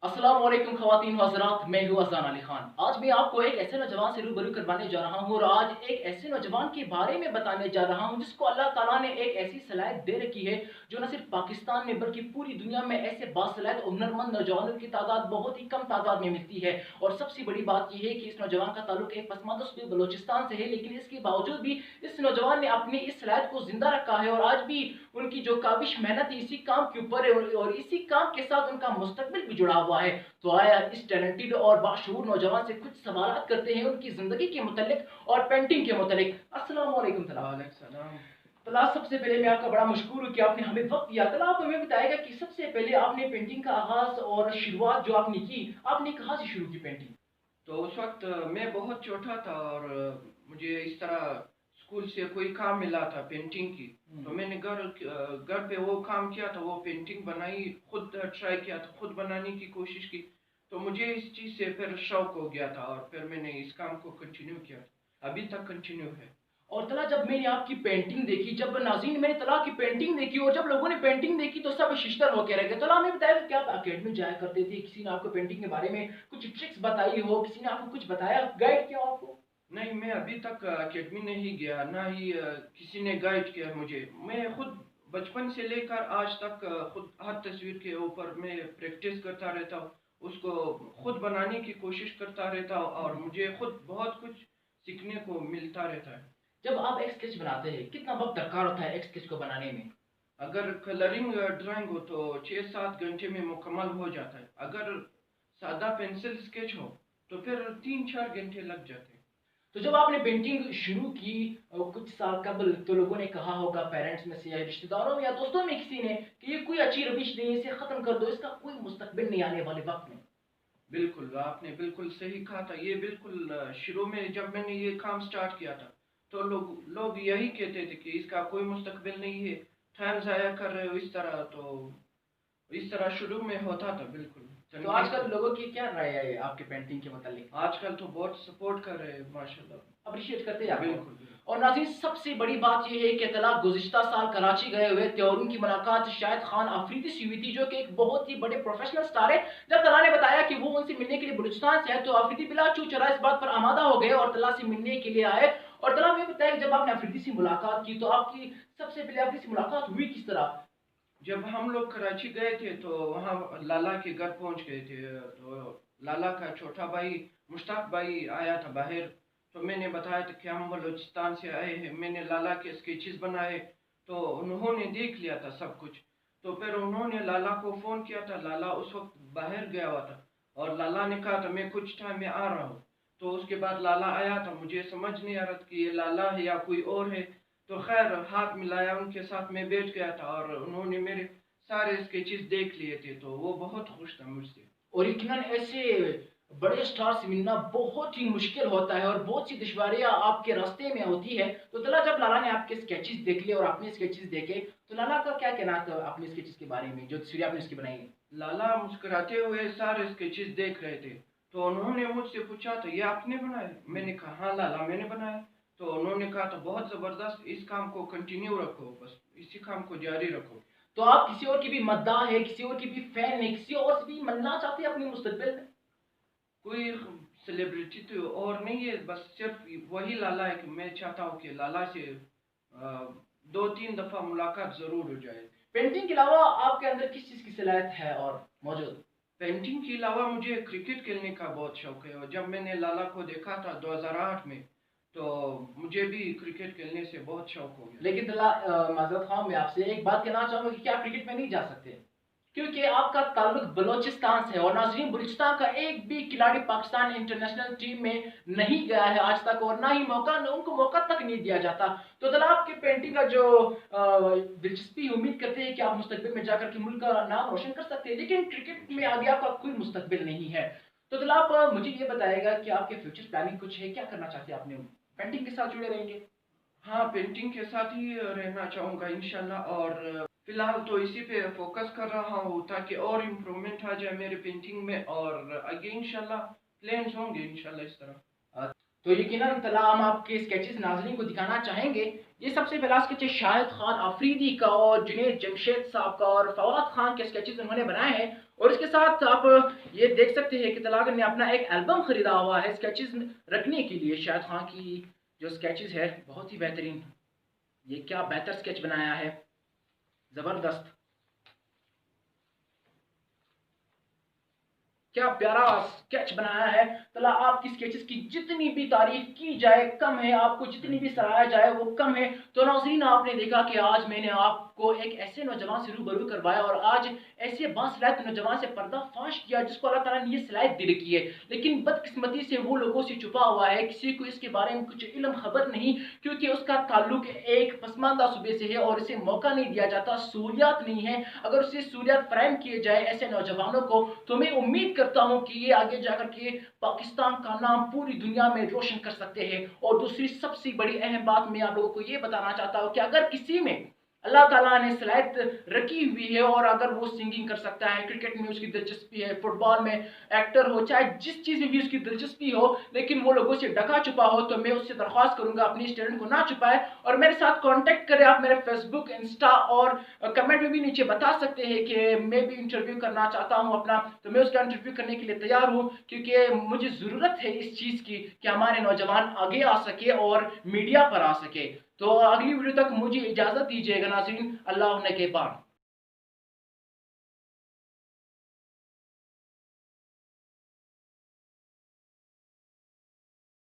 अस्सलाम वालेकुम ख़वातीन व हज़रात, मैं हूँ अज़ान अली खान। आज मैं आपको एक ऐसे नौजवान से रूबरू करवाने जा रहा हूँ और आज एक ऐसे नौजवान के बारे में बताने जा रहा हूँ जिसको अल्लाह ताला ने एक ऐसी सलाहियत दे रखी है जो न सिर्फ पाकिस्तान में बल्कि पूरी दुनिया में ऐसे बासलाहियत और हुनरमंद नौजवानों की तादाद बहुत ही कम तादाद में मिलती है। और सबसे बड़ी बात यह है कि इस नौजवान का ताल्लुक एक पसमानदा सूबे बलोचिस्तान से है, लेकिन इसके बावजूद भी इस नौजवान ने अपनी इस सलाहियत को जिंदा रखा है और आज भी उनकी जो काबिश मेहनत है इसी काम के ऊपर है और इसी काम के साथ उनका मुस्तकबिल भी जुड़ा हुआ है। तो आया इस टैलेंटेड और बाशऊर नौजवान से कुछ सवाल करते हैं उनकी जिंदगी के मुतालिक और पेंटिंग के मुतालिक। अस्सलाम वालेकुम तला। वालेकुम। तला, सबसे पहले मैं आपका बड़ा मशकूर हूँ कि आपने हमें वक्त दिया। तला, आप हमें बताएगा कि सबसे पहले आपने पेंटिंग का आगाज और शुरुआत जो आपने की, आपने कहाँ से शुरू की पेंटिंग? तो उस वक्त मैं बहुत छोटा था और मुझे इस तरह स्कूल से कोई काम मिला था पेंटिंग की। तो मैंने घर पे वो काम किया था, वो पेंटिंग बनाई, खुद ट्राई किया था, खुद बनाने की कोशिश की। तो मुझे इस चीज़ से फिर शौक हो गया था और फिर मैंने इस काम को कंटिन्यू किया, अभी तक कंटिन्यू है। और तला, जब मैंने आपकी पेंटिंग देखी, जब नाज़रीन मैंने तला की पेंटिंग देखी और जब लोगों ने पेंटिंग देखी तो सब शिश्तर होकर रह गए। तला, हमें बताया कि आप अकेडमी जाया करते थे, किसी ने आपको पेंटिंग के बारे में कुछ ट्रिक्स बताई हो, किसी ने आपको कुछ बताया, गाइड किया आपको? नहीं, मैं अभी तक अकेडमी नहीं गया, ना ही किसी ने गाइड किया मुझे। मैं खुद बचपन से लेकर आज तक खुद हर तस्वीर के ऊपर मैं प्रैक्टिस करता रहता हूँ, उसको खुद बनाने की कोशिश करता रहता हूँ और मुझे खुद बहुत कुछ सीखने को मिलता रहता है। जब आप एक स्केच बनाते हैं, कितना वक्त दरकार होता है एक स्केच को बनाने में? अगर कलरिंग ड्राइंग हो तो 6-7 घंटे में मुकम्मल हो जाता है। अगर सादा पेंसिल स्केच हो तो फिर 3-4 घंटे लग जाते हैं। तो जब आपने पेंटिंग शुरू की कुछ साल कबल, तो लोगों ने कहा होगा पेरेंट्स में से या रिश्तेदारों में या दोस्तों में किसी ने कि ये कोई अच्छी रविश नहीं है, इसे खत्म कर दो, इसका कोई मुस्तकबिल नहीं आने वाले वक्त में। बिल्कुल, आपने बिल्कुल सही कहा था। ये बिल्कुल शुरू में जब मैंने ये काम स्टार्ट किया था तो लोग यही कहते थे कि इसका कोई मुस्तकबिल नहीं है, टाइम ज़ाया कर रहे हो इस तरह। तो इस तरह शुरू में होता था बिल्कुल। तो आजकल लोगों की क्या राय है आपके पेंटिंग के मतलब? आजकल तो बहुत सपोर्ट कर रहे हैं माशाल्लाह, अप्रिशिएट करते हैं आपको। बिल्कुल। और नाज़रीन, सबसे बड़ी बात यह है कि तला गुज़िश्ता साल कराची गए हुए थे और उनकी मुलाकात शाहिद खान अफरीदी से हुई थी, जो कि एक बहुत ही बड़े प्रोफेशनल स्टार है। जब तला ने बताया कि वो उनसे मिलने के लिए बलूचिस्तान से है तो अफरीदी बिला चूचरा इस बात पर आमादा हो गए और तला से मिलने के लिए आए। और तला में बताया कि जब आपने अफरीदी से मुलाकात की तो आपकी सबसे पहले अफरीदी से मुलाकात हुई किस तरह? जब हम लोग कराची गए थे तो वहाँ लाला के घर पहुँच गए थे। तो लाला का छोटा भाई मुश्ताक भाई आया था बाहर। तो मैंने बताया था कि हम बलूचिस्तान से आए हैं, मैंने लाला के स्केचेस बनाए। तो उन्होंने देख लिया था सब कुछ। तो फिर उन्होंने लाला को फ़ोन किया था, लाला उस वक्त बाहर गया हुआ था और लाला ने कहा था मैं कुछ टाइम में आ रहा हूँ। तो उसके बाद लाला आया था, मुझे समझ नहीं आ रहा था कि ये लाला है या कोई और है। तो खैर हाथ मिलाया, उनके साथ मैं बैठ गया था और उन्होंने मेरे सारे स्केचेस देख लिए थे। तो वो बहुत खुश था मुझसे। और यकीनन ऐसे बड़े स्टार से मिलना बहुत ही मुश्किल होता है और बहुत सी दुश्वारियां आपके रास्ते में होती है। तो तला, जब लाला ने आपके स्केचेस देख लिए और आपने स्केचेस देखे तो लाला का क्या कहना था अपने स्केचेस के बारे में जो तस्वीरें आपने उसकी बनाई है? लाला मुस्कुराते हुए सारे स्केचेस देख रहे थे। तो उन्होंने मुझसे पूछा तो ये आपने बनाए? मैंने कहा हाँ लाला मैंने बनाया। तो उन्होंने कहा तो बहुत ज़बरदस्त, इस काम को कंटिन्यू रखो, बस इसी काम को जारी रखो। तो आप किसी और की भी मद्दाह है, किसी और की भी फैन है, किसी और से भी मिलना चाहते हैं अपने मुस्तकबिल में? कोई सेलिब्रिटी तो और नहीं है, बस सिर्फ वही लाला है कि मैं चाहता हूँ कि लाला से 2-3 दफ़ा मुलाकात ज़रूर हो जाए। पेंटिंग के अलावा आपके अंदर किस चीज़ की सलाहियत है और मौजूद? पेंटिंग के अलावा मुझे क्रिकेट खेलने का बहुत शौक है और जब मैंने लाला को देखा था 2008 में तो मुझे भी क्रिकेट खेलने से बहुत शौक हो गया। लेकिन तला, माजरत खां, मैं आपसे एक बात कहना चाहूंगा कि क्या आप क्रिकेट में नहीं जा सकते? क्योंकि आपका ताल्लुक बलोचिस्तान से है और नाजरीन, बलूचिस्तान का एक भी खिलाड़ी पाकिस्तान इंटरनेशनल टीम में नहीं गया है आज तक और ना ही उनको मौका तक नहीं दिया जाता। तो तला, आपकी पेंटिंग का जो दिलचस्पी, उम्मीद करते हैं कि आप मुस्तकबिल में जाकर के मुल्क का नाम रोशन कर सकते हैं, लेकिन क्रिकेट में आगे आपका कोई मुस्तकबिल नहीं है। तो तला, आप मुझे ये बताएगा कि आपके फ्यूचर प्लानिंग कुछ है, क्या करना चाहते हैं? आपने पेंटिंग के साथ जुड़े रहेंगे? हाँ, पेंटिंग के साथ ही रहना चाहूँगा इंशाल्लाह और फिलहाल तो इसी पे फोकस कर रहा हूँ ताकि और इम्प्रूवमेंट आ जाए मेरे पेंटिंग में और आगे इंशाल्लाह प्लान्स होंगे इंशाल्लाह इस तरह। तो यकीनन तला हम आपके स्केचेस नाज़रीन को दिखाना चाहेंगे। ये सबसे पहला स्केच है शाहिद खान अफरीदी का और जुनैद जमशेद साहब का और फवाद खान के स्केचेस उन्होंने बनाए हैं। और इसके साथ आप ये देख सकते हैं कि तलागर ने अपना एक एल्बम खरीदा हुआ है स्केचेस रखने के लिए। शाहिद खान की जो स्केचेस है बहुत ही बेहतरीन, ये क्या बेहतर स्केच बनाया है, ज़बरदस्त, क्या प्यारा स्केच बनाया है। तला आपकी स्केचेस की जितनी भी तारीफ की जाए कम है, आपको जितनी भी सराहा जाए वो कम है। तो नाज़रीन आपने देखा कि आज मैंने आपको एक ऐसे नौजवान से रूबरू करवाया और आज ऐसे बासलायत नौजवान से पर्दाफाश किया जिसको अल्लाह ताला ने ये सलाहियत दे रखी है, लेकिन बदकिस्मती से वो लोगों से छुपा हुआ है, किसी को इसके बारे में कुछ इल्म खबर नहीं, क्योंकि उसका ताल्लुक एक पसमानदा सूबे से है और इसे मौका नहीं दिया जाता, सहूलियात नहीं है। अगर उसे सहूलियात फराहम किए जाए ऐसे नौजवानों को, तो मैं उम्मीद करता हूँ कि ये आगे जाकर के पाकिस्तान का नाम पूरी दुनिया में रोशन कर सकते हैं। और दूसरी सबसे बड़ी अहम बात मैं आप लोगों को ये बताना चाहता हूँ कि अगर किसी में अल्लाह ताला ने सलाहियत रखी हुई है और अगर वो सिंगिंग कर सकता है, क्रिकेट में उसकी दिलचस्पी है, फुटबॉल में एक्टर हो, चाहे जिस चीज़ में भी उसकी दिलचस्पी हो, लेकिन वो लोगों से ढका छुपा हो, तो मैं उससे दरख्वास्त करूंगा अपनी इस टैलेंट को ना छुपाए और मेरे साथ कांटेक्ट करें। आप मेरे फेसबुक, इंस्टा और कमेंट में भी नीचे बता सकते हैं कि मैं भी इंटरव्यू करना चाहता हूँ अपना, तो मैं उसका इंटरव्यू करने के लिए तैयार हूँ, क्योंकि मुझे ज़रूरत है इस चीज़ की कि हमारे नौजवान आगे आ सके और मीडिया पर आ सके। तो अगली वीडियो तक मुझे इजाज़त दीजिएगा नाज़रीन, अल्लाह ने के बाद।